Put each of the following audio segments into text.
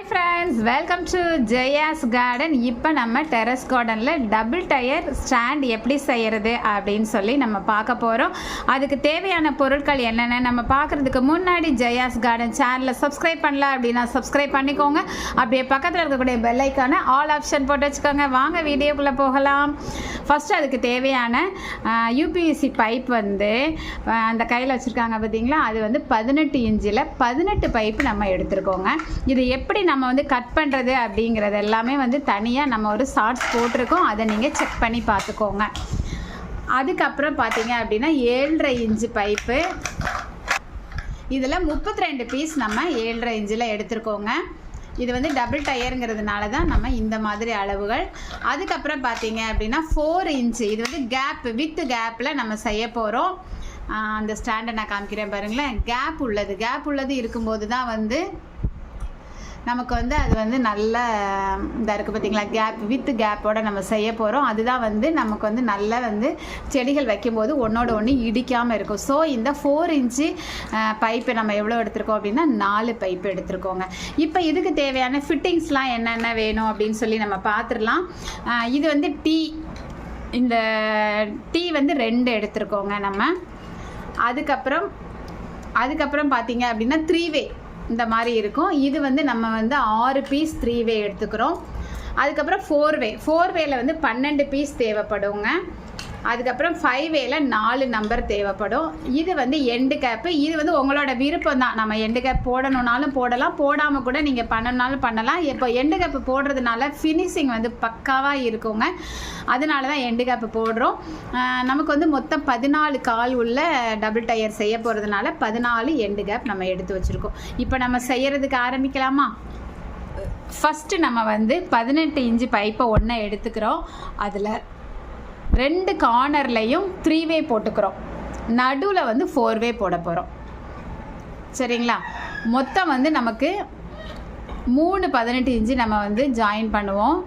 Friends, welcome to Jaya's garden. இப்போ நம்ம terrace கார்டனில் டபுள் டயர் ஸ்டாண்ட் எப்படி செய்கிறது அப்படின்னு சொல்லி நம்ம பார்க்க போகிறோம். அதுக்கு தேவையான பொருட்கள் என்னென்ன நம்ம பார்க்குறதுக்கு முன்னாடி ஜெயாஸ் கார்டன் சேனலை சப்ஸ்கிரைப் பண்ணல அப்படின்னா சப்ஸ்கிரைப் பண்ணிக்கோங்க. அப்படியே பக்கத்தில் இருக்கக்கூடிய பெல் ஐக்கானை ஆல் ஆப்ஷன் போட்டு வச்சுக்கோங்க. வாங்க வீடியோக்குள்ளே போகலாம். ஃபஸ்ட்டு அதுக்கு தேவையான யூபிஎஸ்சி பைப் வந்து அந்த கையில் வச்சுருக்காங்க பார்த்தீங்களா, அது வந்து 18 இன்ச்சில் 18 பைப்பு நம்ம எடுத்துருக்கோங்க. இது எப்படி நம்ம வந்து கட் பண்ணுறது அப்படிங்கிறது எல்லாமே வந்து தனியாக நம்ம ஒரு ஷார்ட்ஸ் போட்டிருக்கோம். அதை நீங்கள் செக் பண்ணி பார்த்துக்கோங்க. அதுக்கப்புறம் பார்த்தீங்க அப்படின்னா 7.5 இன்ச்சு பைப்பு, இதில் 32 பீஸ் நம்ம 7.5 இன்ச்சில் எடுத்துருக்கோங்க. இது வந்து டபுள் டயருங்கிறதுனால தான் நம்ம இந்த மாதிரி அளவுகள். அதுக்கப்புறம் பார்த்தீங்க அப்படின்னா 4 இன்ச்சு, இது வந்து வித் கேப்பில் நம்ம செய்ய போகிறோம். அந்த ஸ்டாண்டை நான் காமிக்கிறேன் பாருங்களேன். கேப் உள்ளது இருக்கும்போது தான் வந்து நமக்கு வந்து அது வந்து நல்ல இதாக இருக்குது பார்த்தீங்களா. வித் கேப்போடு நம்ம செய்ய போகிறோம். அதுதான் வந்து நமக்கு வந்து நல்லா வந்து செடிகள் வைக்கும்போது ஒன்றோட ஒன்று இடிக்காமல் இருக்கும். ஸோ இந்த 4 இன்ச்சு பைப்பு நம்ம எவ்வளோ எடுத்துருக்கோம் அப்படின்னா 4 பைப்பு எடுத்துருக்கோங்க. இப்போ இதுக்கு தேவையான ஃபிட்டிங்ஸ்லாம் என்னென்ன வேணும் அப்படின்னு சொல்லி நம்ம பார்த்துடலாம். இது வந்து இந்த டீ வந்து 2 எடுத்துருக்கோங்க நம்ம. அதுக்கப்புறம் பார்த்தீங்க அப்படின்னா 3-வே இந்த மாதிரி இருக்கும். இது வந்து நம்ம வந்து 6 பீஸ் 3-வே எடுத்துக்கிறோம். அதுக்கப்புறம் 4-வேல வந்து 12 பீஸ் தேவைப்படுங்க. அதுக்கப்புறம் 5-வேல 4 நம்பர் தேவைப்படும். இது வந்து எண்டு கேப்பு. இது வந்து உங்களோட விருப்பம் தான். நம்ம எண்டு கேப் போடணுன்னாலும் போடலாம், போடாமல் கூட நீங்கள் பண்ணணுன்னாலும் பண்ணலாம். இப்போ எண்டு கேப்பு போடுறதுனால ஃபினிஷிங் வந்து பக்காவாக இருக்குங்க. அதனால தான் எண்டு கேப்பு போடுறோம். நமக்கு வந்து மொத்தம் 14 கால் உள்ள டபுள் டயர் செய்ய போகிறதுனால 14 எண்டு கேப் நம்ம எடுத்து வச்சுருக்கோம். இப்போ நம்ம செய்கிறதுக்கு ஆரம்பிக்கலாமா? ஃபஸ்ட்டு நம்ம வந்து 18 இன்ச்சு பைப்பை ஒன்றை எடுத்துக்கிறோம். அதில் 2 கார்னர்லையும் 3-வே போட்டுக்கிறோம். நடுவில் வந்து 4-வே போட போகிறோம். சரிங்களா? மொத்தம் வந்து நமக்கு 3 18 இன்ச்சு நம்ம வந்து ஜாயின் பண்ணுவோம்.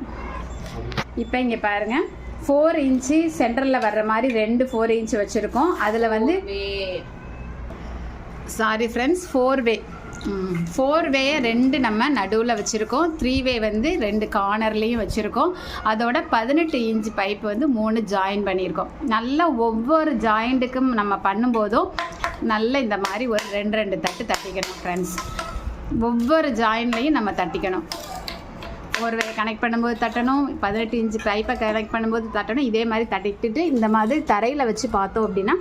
இப்போ இங்கே பாருங்கள், 4 இன்ச்சு சென்டரில் வர்ற மாதிரி 2 4 இன்ச்சு வச்சுருக்கோம். அதில் வந்து சாரி ஃப்ரெண்ட்ஸ், 4-வே 2 நம்ம நடுவில் வச்சுருக்கோம். 3-வே வந்து 2 கார்னர்லேயும் வச்சுருக்கோம். அதோட 18 இன்ச்சு பைப்பு வந்து 3 ஜாயின் பண்ணியிருக்கோம். நல்லா ஒவ்வொரு ஜாயிண்ட்டுக்கும் நம்ம பண்ணும்போதும் நல்ல இந்த மாதிரி ஒரு 2 தட்டிக்கணும் ஃப்ரெண்ட்ஸ். ஒவ்வொரு ஜாயின்ட்லேயும் நம்ம தட்டிக்கணும். 4-வே கனெக்ட் பண்ணும்போது தட்டணும், 18 இன்ச்சு பைப்பை கனெக்ட் பண்ணும்போது தட்டணும். இதே மாதிரி தட்டிக்கிட்டு இந்த மாதிரி தரையில் வச்சு பார்த்தோம் அப்படின்னா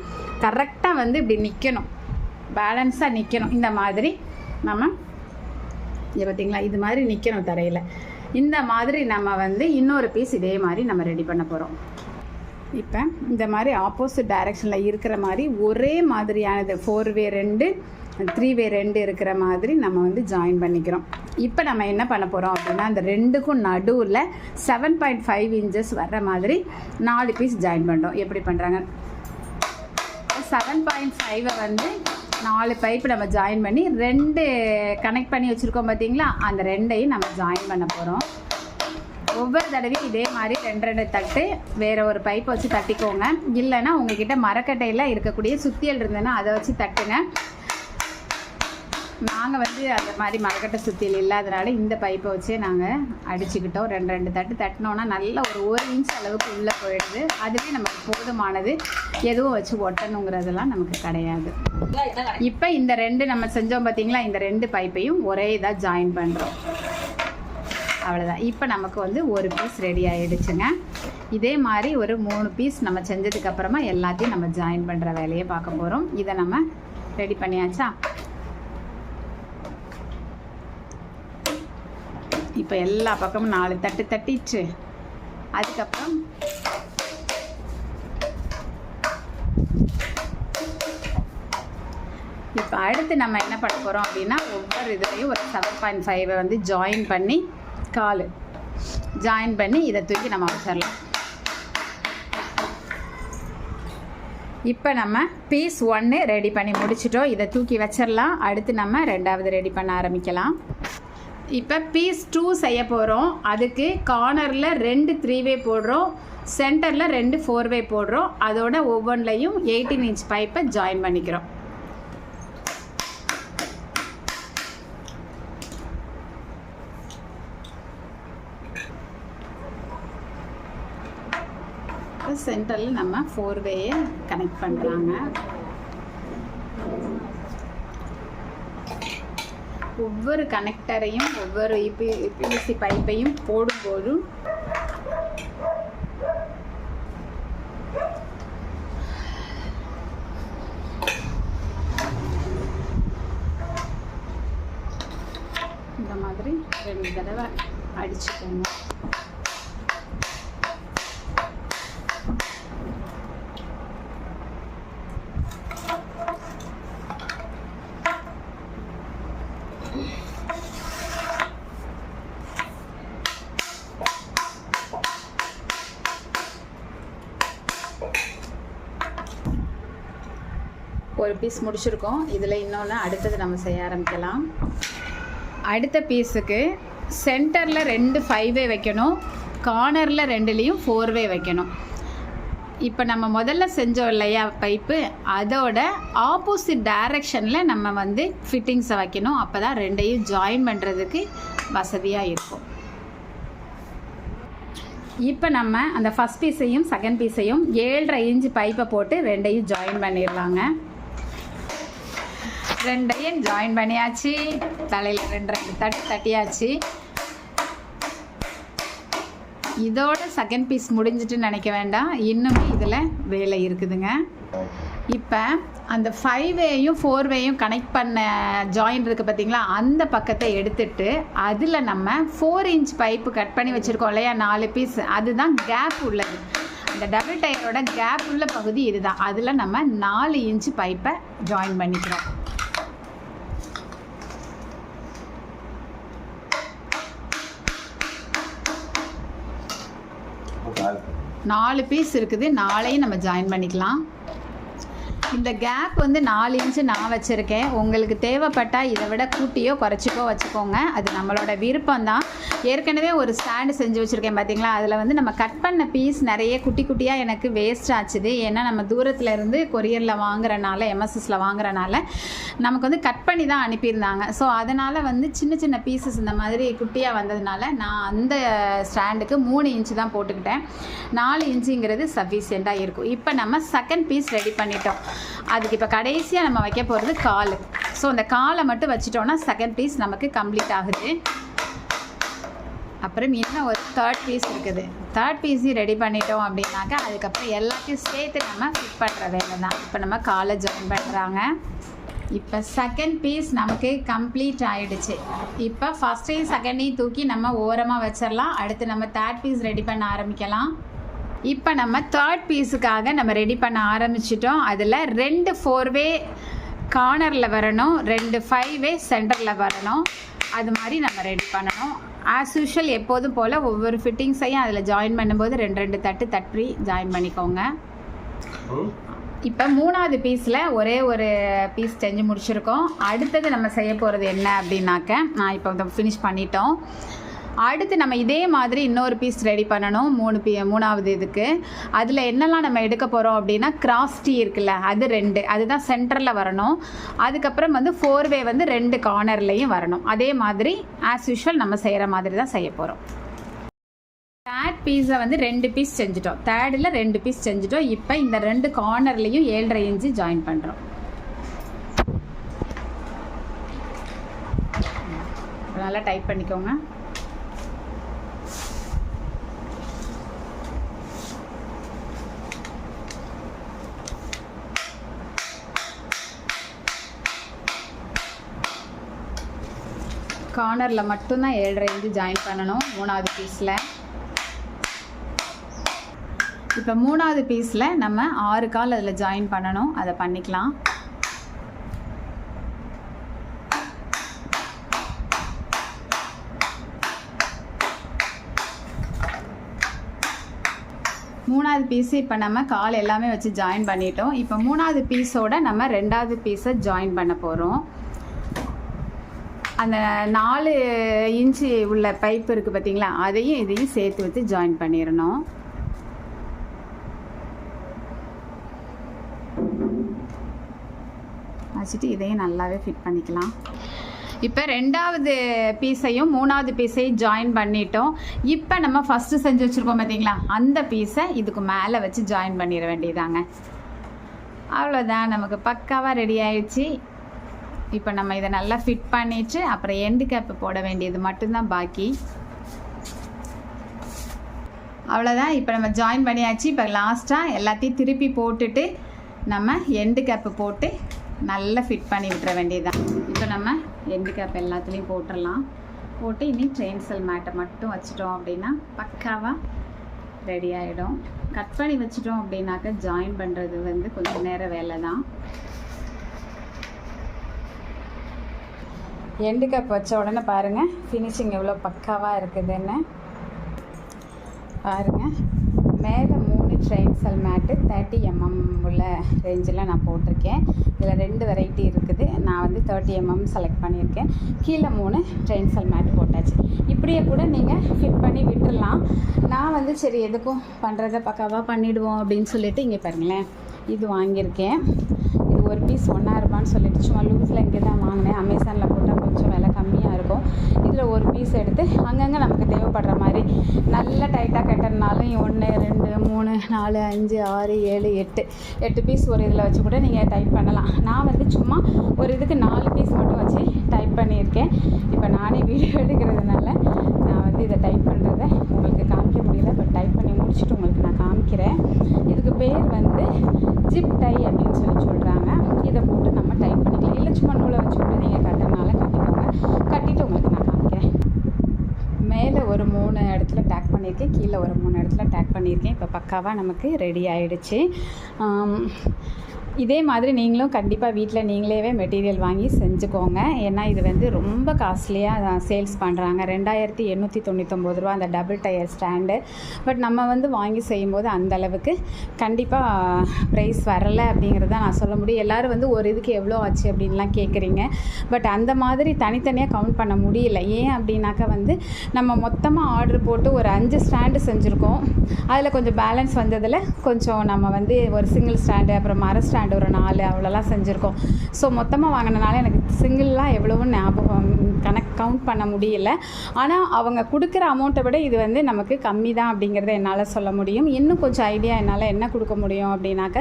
கரெக்டாக வந்து இப்படி நிற்கணும், பேலன்ஸாக நிற்கணும். இந்த மாதிரி நம்ம இதை பார்த்திங்களா, இது மாதிரி நிற்கணும் தரையில். இந்த மாதிரி நம்ம வந்து இன்னொரு பீஸ் இதே மாதிரி நம்ம ரெடி பண்ண போகிறோம். இப்போ இந்த மாதிரி ஆப்போசிட் டைரெக்ஷனில் இருக்கிற மாதிரி ஒரே மாதிரியானது 4-வே 2 3-வே 2 இருக்கிற மாதிரி நம்ம வந்து ஜாயின் பண்ணிக்கிறோம். இப்போ நம்ம என்ன பண்ண போகிறோம் அப்படின்னா அந்த 2க்கும் நடுவில் 7.5 இன்ச்சஸ் வர்ற மாதிரி 4 பீஸ் ஜாயின் பண்ணுறோம். எப்படி பண்ணுறாங்க? 7.5 வந்து 4 பைப்பு நம்ம ஜாயின் பண்ணி 2 கனெக்ட் பண்ணி வச்சுருக்கோம் பார்த்தீங்களா, அந்த 2ஐயும் நம்ம ஜாயின் பண்ண போகிறோம். ஒவ்வொரு தடவையும் இதே மாதிரி 2 தட்டு வேறு ஒரு பைப்பை வச்சு தட்டிக்கோங்க. இல்லைன்னா உங்ககிட்ட மரக்கட்டையில் இருக்கக்கூடிய சுத்தியல் இருந்ததுன்னா அதை வச்சு தட்டுங்க. நாங்கள் வந்து அந்த மாதிரி மரக்கட்டை சுத்தியல் இல்லாதனால இந்த பைப்பை வச்சே நாங்கள் அடிச்சுக்கிட்டோம். 2 தட்டு தட்டினோன்னா நல்ல ஒரு 1 இன்ச் அளவுக்கு உள்ளே போயிடுது. அதுவே நமக்கு போதுமானது. எதுவும் வச்சு ஒட்டணுங்கிறதெல்லாம் நமக்கு கிடையாது. இப்போ இந்த 2 நம்ம செஞ்சோம் பார்த்தீங்களா, இந்த 2 பைப்பையும் ஒரே இதாக ஜாயின் பண்ணுறோம். அவ்வளோதான். இப்போ நமக்கு வந்து ஒரு பீஸ் ரெடி ஆகிடுச்சுங்க. இதே மாதிரி ஒரு 3 பீஸ் நம்ம செஞ்சதுக்கப்புறமா எல்லாத்தையும் நம்ம ஜாயின் பண்ணுற வேலையை பார்க்க போகிறோம். இதை நம்ம ரெடி பண்ணியாச்சா? இப்போ எல்லா பக்கமும் 4 தட்டு தட்டிச்சு. அதுக்கப்புறம் இப்போ அடுத்து நம்ம என்ன பண்ண போகிறோம் அப்படின்னா ஒவ்வொரு இதுலேயும் ஒரு 7.5 வந்து ஜாயின் பண்ணி ஜாயின் பண்ணி இதை தூக்கி நம்ம வச்சிடலாம். இப்போ நம்ம பீஸ் 1 ரெடி பண்ணி முடிச்சிட்டோம். இதை தூக்கி வச்சிடலாம். அடுத்து நம்ம 2வது ரெடி பண்ண ஆரம்பிக்கலாம். இப்போ பீஸ் 2 செய்ய போகிறோம். அதுக்கு கார்னரில் 2 3-வே போடுறோம், சென்டரில் 2 4-வே போடுறோம். அதோட ஒவ்வொன்றிலையும் 18 இன்ச் பைப்பை ஜாயின் பண்ணிக்கிறோம். சென்டரில் நம்ம 4-வேயை கனெக்ட் பண்ணுறாங்க. ஒவ்வொரு கனெக்டரையும் ஒவ்வொரு பிவிசி பைப்பையும் போடும்போதும் இந்த மாதிரி 2 தடவை அடிச்சுக்கோங்க. ஒரு பீஸ் முடிச்சிருக்கோம். இதில் இன்னொன்று அடுத்தது நம்ம செய்ய ஆரம்பிக்கலாம். அடுத்த பீஸுக்கு சென்டரில் 2 5-வே வைக்கணும், கார்னரில் 2லேயும் 4-வே வைக்கணும். இப்போ நம்ம முதல்ல செஞ்சோம் இல்லையா பைப்பு, அதோட ஆப்போசிட் டைரக்ஷனில் நம்ம வந்து ஃபிட்டிங்ஸை வைக்கணும். அப்போ தான் 2ஐயும் ஜாயின் பண்ணுறதுக்கு வசதியாக இருக்கும். இப்போ நம்ம அந்த ஃபஸ்ட் பீஸையும் செகண்ட் பீஸையும் 7.5 இன்ச் பைப்பை போட்டு 2ஐயும் ஜாயின் பண்ணிடலாங்க. 2ஐயும் ஜாயின் பண்ணியாச்சு. தலையில் 2 தட்டு தட்டியாச்சு. இதோட செகண்ட் பீஸ் முடிஞ்சிட்டுன்னு நினைக்க வேண்டாம், இன்னுமே இதில் வேலை இருக்குதுங்க. இப்போ அந்த 5-வேயும் 4-வேயும் கனெக்ட் பண்ண ஜாயின் இருக்குது பார்த்தீங்களா, அந்த பக்கத்தை எடுத்துட்டு அதில் நம்ம 4 இன்ச் பைப்பு கட் பண்ணி வச்சுருக்கோம் இல்லையா 4 பீஸ், அதுதான் கேப் உள்ளது. அந்த டபுள் டயரோட கேப் உள்ள பகுதி இதுதான். அதில் நம்ம 4 இன்ச் பைப்பை ஜாயின் பண்ணிக்கிறோம். 4 பீஸ் இருக்குது, 4ஐயும் நம்ம ஜாயின் பண்ணிக்கலாம். இந்த கேப் வந்து 4 இன்ச்சு நான் வச்சுருக்கேன். உங்களுக்கு தேவைப்பட்டால் இதை விட கூட்டியோ குறைச்சிக்கோ வச்சுக்கோங்க, அது நம்மளோட விருப்பம் தான். ஏற்கனவே ஒரு ஸ்டாண்டு செஞ்சு வச்சுருக்கேன் பார்த்தீங்களா, அதில் வந்து நம்ம கட் பண்ண பீஸ் நிறைய குட்டி குட்டியாக எனக்கு வேஸ்ட் ஆச்சுது. ஏன்னா நம்ம தூரத்தில் இருந்து கொரியரில் வாங்குறனால, எம்எஸ்எஸில் வாங்குறனால நமக்கு வந்து கட் பண்ணி தான் அனுப்பியிருந்தாங்க. ஸோ அதனால் வந்து சின்ன சின்ன பீசஸ் இந்த மாதிரி குட்டியாக வந்ததுனால நான் அந்த ஸ்டாண்டுக்கு 3 இன்ச்சு தான் போட்டுக்கிட்டேன். 4 இன்ச்சுங்கிறது சஃபிஷியண்ட்டாக இருக்கும். இப்போ நம்ம செகண்ட் பீஸ் ரெடி பண்ணிட்டோம். அதுக்கு இப்போ கடைசியாக நம்ம வைக்க போகிறது கால். ஸோ அந்த காலை மட்டும் வச்சிட்டோன்னா செகண்ட் பீஸ் நமக்கு கம்ப்ளீட் ஆகுது. அப்புறம் இன்னும் ஒரு தேர்ட் பீஸ் இருக்குது. தேர்ட் பீஸையும் ரெடி பண்ணிட்டோம் அப்படின்னாக்கா அதுக்கப்புறம் எல்லாத்தையும் சேர்த்து நம்ம ஃபிட் பண்ணுற வேலை தான். இப்போ நம்ம காலை ஜாயின் பண்ணுறாங்க. இப்போ செகண்ட் பீஸ் நமக்கு கம்ப்ளீட் ஆகிடுச்சு. இப்போ ஃபஸ்ட்டையும் செகண்டையும் தூக்கி நம்ம ஓரமாக வச்சிடலாம். அடுத்து நம்ம தேர்ட் பீஸ் ரெடி பண்ண ஆரம்பிக்கலாம். இப்போ நம்ம தேர்ட் பீஸுக்காக நம்ம ரெடி பண்ண ஆரம்பிச்சிட்டோம். அதில் 2 4-வே கார்னரில் வரணும், 2 5-வே சென்டரில் வரணும். அது மாதிரி நம்ம ரெடி பண்ணணும். ஆஸ் யூஷுவல் எப்போதும் போல் ஒவ்வொரு ஃபிட்டிங்ஸையும் அதில் ஜாயின் பண்ணும்போது 2 தட்டு தட்டி ஜாயின் பண்ணிக்கோங்க. இப்போ 3வது பீஸில் ஒரே ஒரு பீஸ் செஞ்சு முடிச்சிருக்கோம். அடுத்தது நம்ம செய்ய போகிறது என்ன அப்படின்னாக்க, நான் இப்போ ஃபினிஷ் பண்ணிட்டோம். அடுத்து நம்ம இதே மாதிரி இன்னொரு பீஸ் ரெடி பண்ணணும். 3வது இதுக்கு அதில் என்னெல்லாம் நம்ம எடுக்க போகிறோம் அப்படின்னா, கிராஸ் டீ இருக்குல்ல, அது 2, அதுதான் சென்டரில் வரணும். அதுக்கப்புறம் வந்து 4-வே வந்து 2 கார்னர்லேயும் வரணும். அதே மாதிரி ஆஸ் யூஷுவல் நம்ம செய்கிற மாதிரி தான் செய்ய போகிறோம். தேர்ட் பீஸை வந்து 2 பீஸ் செஞ்சுட்டோம். தேர்டில் 2 பீஸ் செஞ்சுட்டோம். இப்போ இந்த 2 கார்னர்லேயும் 7.5 இன்ச்சு ஜாயின் பண்ணுறோம். நல்லா டைட் பண்ணிக்கோங்க. கார்னரில் மட்டும்தான் 7.5 இன்ச்சு ஜாயின் பண்ணணும் 3வது பீஸில். இப்போ 3வது பீஸில் நம்ம 6 கால் அதில் ஜாயின் பண்ணணும். அதை பண்ணிக்கலாம். மூணாவது பீஸு இப்போ நம்ம கால் எல்லாமே வச்சு ஜாயின் பண்ணிட்டோம். இப்போ 3வது பீஸோட நம்ம 2வது பீஸை ஜாயின் பண்ண போகிறோம். அந்த 4 இன்ச்சு உள்ள பைப்பு இருக்குது பார்த்தீங்களா, அதையும் இதையும் சேர்த்து வச்சு ஜாயின் பண்ணிடணும். வச்சுட்டு இதையும் நல்லாவே ஃபிட் பண்ணிக்கலாம். இப்போ 2வது பீஸையும் 3வது பீஸையும் ஜாயின் பண்ணிட்டோம். இப்போ நம்ம ஃபஸ்ட்டு செஞ்சு வச்சுருக்கோம் பார்த்தீங்களா, அந்த பீஸை இதுக்கு மேலே வச்சு ஜாயின் பண்ணிட வேண்டியதாங்க. அவ்வளோதான், நமக்கு பக்காவாக ரெடி ஆயிடுச்சு. இப்போ நம்ம இதை நல்லா ஃபிட் பண்ணிவிட்டு அப்புறம் எண்டு கேப்பு போட வேண்டியது மட்டும்தான் பாக்கி. அவ்வளோதான், இப்போ நம்ம ஜாயின் பண்ணியாச்சு. இப்போ லாஸ்ட்டாக எல்லாத்தையும் திருப்பி போட்டுட்டு நம்ம எண்டு கேப்பு போட்டு நல்லா ஃபிட் பண்ணி விட்டுற வேண்டியதுதான். இப்போ நம்ம எண்டு கேப் எல்லாத்துலேயும் போட்டுடலாம். போட்டு இனி ட்ரெயின்சல் மேட்டை மட்டும் வச்சிட்டோம் அப்படின்னா பக்காவாக ரெடி ஆகிடும். கட் பண்ணி வச்சிட்டோம் அப்படின்னாக்க ஜாயின் பண்ணுறது வந்து கொஞ்சம் நேரம் வேலை தான். எண்டு கேப் வச்ச உடனே பாருங்கள் ஃபினிஷிங் எவ்வளோ பக்காவாக இருக்குதுன்னு பாருங்கள். மேலே 3 ட்ரெயின்சல் மேட்டு 30 mm உள்ள ரேஞ்சில் நான் போட்டிருக்கேன். இதில் 2 வெரைட்டி இருக்குது. நான் வந்து 30 mm செலக்ட் பண்ணியிருக்கேன். கீழே 3 ட்ரெயின்சல் மேட்டு போட்டாச்சு. இப்படியே கூட நீங்கள் ஃபிட் பண்ணி விட்டுடலாம். நான் வந்து சரி எதுக்கும் பண்ணுறதை பக்காவாக பண்ணிவிடுவோம் அப்படின்னு சொல்லிட்டு இங்கே பாருங்களேன், இது வாங்கியிருக்கேன். இது ஒரு பீஸ் 1 ரூபான்னு சொல்லிட்டு சும்மா லூஸில் இங்கே தான் வாங்கினேன். அமேசானில் போட்டால் கொஞ்சம் விலை கம்மியாக இருக்கும். இதில் ஒரு பீஸ் எடுத்து அங்கங்கே நமக்கு தேவைப்படுற மாதிரி நல்லா டைட்டாக கட்டுறதுனாலும் 1 2 3 4 5 6 7 8 பீஸ் ஒரு இதில் வச்சு கூட நீங்கள் டைட் பண்ணலாம். நான் வந்து சும்மா ஒரு இதுக்கு 4 பீஸ் மட்டும் வச்சு டைட் பண்ணியிருக்கேன். இப்போ நானே வீடியோ எடுக்கிறதுனால நான் வந்து இதை டைட் பண்ணுறதை உங்களுக்கு காமிக்க முடியல. பட் டைட் பண்ணி முடிச்சுட்டு உங்களுக்கு நான் காமிக்கிறேன். இதுக்கு பேர் வந்து ஜிப் டை அப்படின்னு சொல்கிறாங்க. இதை போட்டு நம்ம டைட் பண்ணிக்கலாம். இல்லை சும்மா நூலை வச்சு கூட நீங்கள் கட்டுறதுனால கட்டிக்கோங்க. கட்டிட்டு உங்களுக்கு நான் காமிக்கிறேன். மேலே ஒரு 3 இடத்துல டேக் பண்ணியிருக்கேன், கீழே ஒரு 3 இடத்துல டேக் பண்ணியிருக்கேன். இப்போ பக்காவாக நமக்கு ரெடி ஆகிடுச்சு. இதே மாதிரி நீங்களும் கண்டிப்பாக வீட்டில் நீங்களே மெட்டீரியல் வாங்கி செஞ்சுக்கோங்க. ஏன்னா இது வந்து ரொம்ப காஸ்ட்லியாக சேல்ஸ் பண்ணுறாங்க. 2899 ரூபா அந்த டபுள் டயர் ஸ்டாண்டு. பட் நம்ம வந்து வாங்கி செய்யும்போது அந்தளவுக்கு கண்டிப்பாக ப்ரைஸ் வரலை அப்படிங்கிறத நான் சொல்ல முடியும். எல்லோரும் வந்து ஒரு இதுக்கு எவ்வளோ ஆச்சு அப்படின்லாம் கேட்குறீங்க. பட் அந்த மாதிரி தனித்தனியாக கவுண்ட் பண்ண முடியல. ஏன் அப்படின்னாக்கா வந்து நம்ம மொத்தமாக ஆர்டர் போட்டு ஒரு 5 ஸ்டாண்டு செஞ்சுருக்கோம். அதில் கொஞ்சம் பேலன்ஸ் வந்ததில் கொஞ்சம் நம்ம வந்து ஒரு சிங்கிள் ஸ்டாண்டு அப்புறம் மர ஸ்டாண்டு ஒரு 4 அவ்வளோலாம் செஞ்சுருக்கோம். ஸோ மொத்தமாக வாங்கினனால எனக்கு சிங்கிள்லாம் எவ்வளோவும் ஞாபகம் கவுண்ட் பண்ண முடியல. ஆனால் அவங்க கொடுக்குற அமௌண்ட்டை விட இது வந்து நமக்கு கம்மி தான் அப்படிங்கிறத என்னால் சொல்ல முடியும். இன்னும் கொஞ்சம் ஐடியா என்னால் என்ன கொடுக்க முடியும் அப்படின்னாக்க,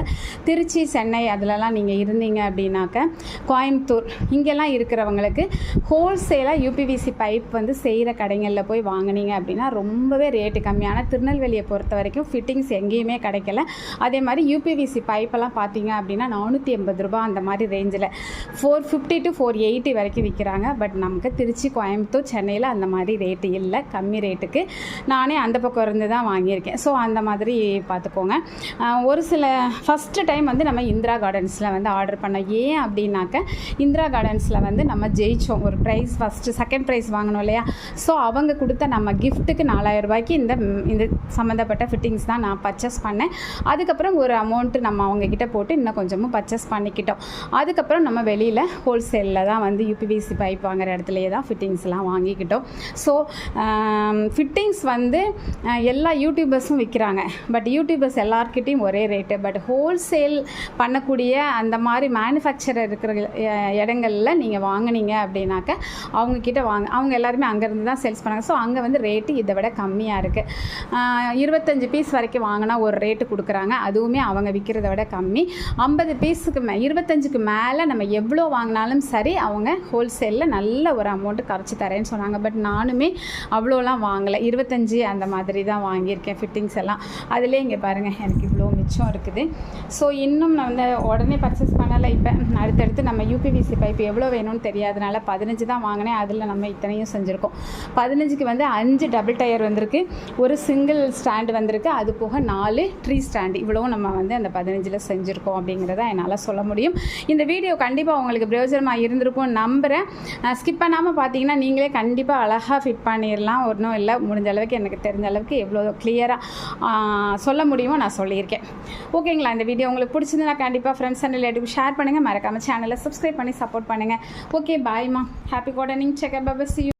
திருச்சி சென்னை அதிலலாம் நீங்கள் இருந்தீங்க அப்படின்னாக்க, கோயம்புத்தூர் இங்கெல்லாம் இருக்கிறவங்களுக்கு ஹோல்சேலாக யூபிவிசி பைப் வந்து செய்கிற கடைகளில் போய் வாங்கினீங்க அப்படின்னா ரொம்பவே ரேட்டு கம்மியான. திருநெல்வேலியை பொறுத்த வரைக்கும் ஃபிட்டிங்ஸ் எங்கேயுமே கிடைக்கல. அதே மாதிரி யூபிவிசி பைப்பெல்லாம் பார்த்தீங்க அப்படின்னா 480 ரூபா அந்த மாதிரி ரேஞ்சில் 450 to 480 வரைக்கும் விற்கிறாங்க. பட் நமக்கு திருச்சி கோயம்புத்தூர் சென்னையில் அந்த மாதிரி ரேட்டு இல்லை, கம்மி ரேட்டுக்கு. நானே அந்த பக்கம் இருந்து தான் வாங்கியிருக்கேன். ஸோ அந்த மாதிரி பார்த்துக்கோங்க. ஒரு சில ஃபஸ்ட்டு டைம் வந்து நம்ம இந்திரா கார்டன்ஸில் வந்து ஆர்டர் பண்ணோம். ஏன் அப்படின்னாக்க இந்திரா கார்டன்ஸில் வந்து நம்ம ஜெயித்தோம். ஒரு ப்ரைஸ் ஃபஸ்ட்டு செகண்ட் ப்ரைஸ் வாங்கணும் இல்லையா. ஸோ அவங்க கொடுத்த நம்ம கிஃப்ட்டுக்கு 4000 ரூபாய்க்கு இந்த சம்மந்தப்பட்ட ஃபிட்டிங்ஸ் தான் நான் பர்ச்சேஸ் பண்ணேன். அதுக்கப்புறம் ஒரு அமௌண்ட்டு நம்ம அவங்கக்கிட்ட போட்டு இன்னும் கொஞ்சமும் பர்ச்சேஸ் பண்ணிக்கிட்டோம். அதுக்கப்புறம் நம்ம வெளியில் ஹோல்சேலில் தான் வந்து யூபிவிசி பைப் வாங்குகிற இடத்துலையே தான் ஃபிட்டிங்ஸ்லாம் வாங்கிக்கிட்டோம். ஸோ ஃபிட்டிங்ஸ் வந்து எல்லா யூடியூபர்ஸும் விற்கிறாங்க. பட் யூடியூபர்ஸ் எல்லார்கிட்டையும் ஒரே ரேட்டு. பட் ஹோல்சேல் பண்ணக்கூடிய அந்த மாதிரி மேனுஃபேக்சரர் இருக்கிற இடங்களில் நீங்கள் வாங்கினீங்க அப்படின்னாக்க அவங்கக்கிட்ட அவங்க எல்லாருமே அங்கேருந்து தான் சேல்ஸ் பண்ணாங்க. ஸோ அங்கே வந்து ரேட்டு இதை விட கம்மியாக இருக்குது. 25 பீஸ் வரைக்கும் வாங்கினா ஒரு ரேட்டு கொடுக்குறாங்க. அதுவுமே அவங்க விற்கிறத விட கம்மி. 50 பீஸுக்கு 25க்கு மேலே நம்ம எவ்வளோ வாங்கினாலும் சரி அவங்க ஹோல்சேலில் நல்ல ஒரு அமௌண்ட்டு கரைச்சி தரேன்னு சொன்னாங்க. பட் நானுமே அவ்வளோலாம் வாங்கலை, 25 அந்த மாதிரி தான் வாங்கியிருக்கேன் ஃபிட்டிங்ஸ் எல்லாம். அதிலே இங்கே பாருங்கள் எனக்கு இவ்வளோ மிச்சம் இருக்குது. ஸோ இன்னும் நான் வந்து உடனே பர்ச்சேஸ் பண்ணலை. இப்போ அடுத்தடுத்து நம்ம யூபிவிசி பைப் எவ்வளோ வேணும்னு தெரியாதனால 15 தான் வாங்கினேன். அதில் நம்ம இத்தனையும் செஞ்சுருக்கோம். 15க்கு வந்து 5 டபுள் டயர் வந்திருக்கு, ஒரு சிங்கிள் ஸ்டாண்டு வந்திருக்கு, அது போக 4 ட்ரீ ஸ்டாண்டு. இவ்வளவும் நம்ம வந்து அந்த 15ல் செஞ்சுருக்கோம் அப்படிங்கிறத என்னால் சொல்ல முடியும். இந்த வீடியோ கண்டிப்பாக உங்களுக்கு பிரயோஜனமாக இருந்திருக்கும் நம்புகிறேன். ஸ்கிப் பண்ணாமல் பார்த்தீங்கன்னா நீங்களே கண்டிப்பாக அழகாக ஃபிட் பண்ணிடலாம். ஒன்றும் இல்லை, முடிஞ்ச அளவுக்கு எனக்கு தெரிஞ்ச அளவுக்கு எவ்வளோ கிளியராக சொல்ல முடியுமோ நான் சொல்லியிருக்கேன். ஓகேங்களா? இந்த வீடியோ உங்களுக்கு பிடிச்சிருந்தா கண்டிப்பாக ஃப்ரெண்ட்ஸ் அண்ட் ரிலேட்டிவ் ஷேர் பண்ணுங்கள். மறக்காமல் சேனலை சப்ஸ்கிரைப் பண்ணி சப்போர்ட் பண்ணுங்கள். ஓகே, பாய்மா. Happy gardening. செக் பை. See you.